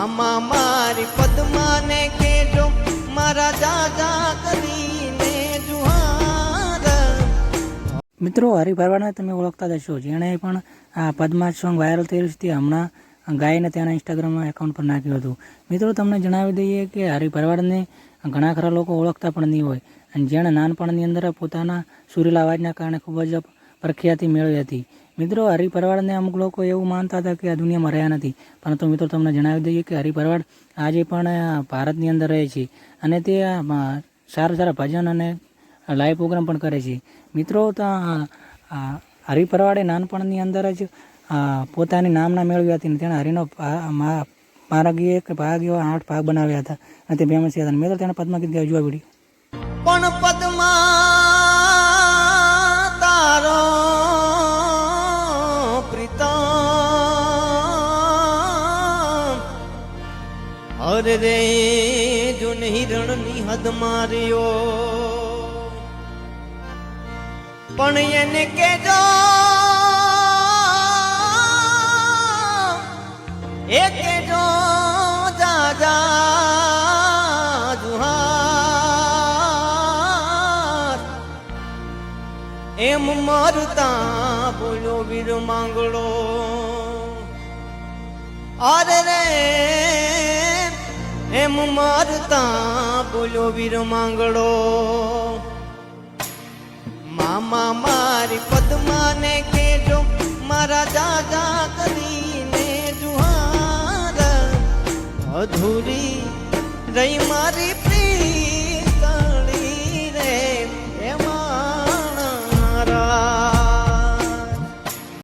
મામા મારી પદ્માને કેજો મારા જાજા કરીને જુહાર. મિત્રો, હરી ભરવાડને તમે ઓળખતા જ હશો, જેણે પણ આ પદ્મા સોંગ વાયરલ થયું છે તે હમણાં ગાયને તેના ઇન્સ્ટાગ્રામમાં એકાઉન્ટ પર નાખ્યું હતું. મિત્રો, તમને જણાવી દઈએ કે હરી ભરવાડને ઘણા ખરા લોકો ઓળખતા પણ નહીં હોય, અને જેણે નાનપણની અંદર પોતાના સુરીલા અવાજના કારણે ખૂબ જ પ્રખ્યાતિ મેળવી હતી. મિત્રો, હરી ભરવાડને અમુક લોકો એવું માનતા હતા કે આ દુનિયામાં રહ્યા નથી, પરંતુ મિત્રો તમને જણાવી દઈએ કે હરી ભરવાડ આજે પણ ભારતની અંદર રહે છે અને તે સારા સારા ભજન અને લાઈવ પ્રોગ્રામ પણ કરે છે. મિત્રો, હરી ભરવાડે નાનપણની અંદર જ પોતાની નામના મેળવી હતી અને તેણે હરિનો માર્ગ એક ભાગ એવા 8 ભાગ બનાવ્યા હતા અને તે ફેમસ હતા. મિત્રો, તેણે પદ્મા ગીત ગાયું, જોવા વિડીયો. પણ પદ્મા તારો પ્રીતમ હરે રે જુન હિરણની હદ માર્યો, પણ એને કેજો એ કેજો જાજા જુહાર. એમ મરતા બોલ્યો વીર માંગડો, અરે રે એમ મરતા બોલ્યો વીર માંગડો. મામા મારી પદ્માને કેજો મારા જાજા કરીને જુહાર. અધૂરી રહી મારી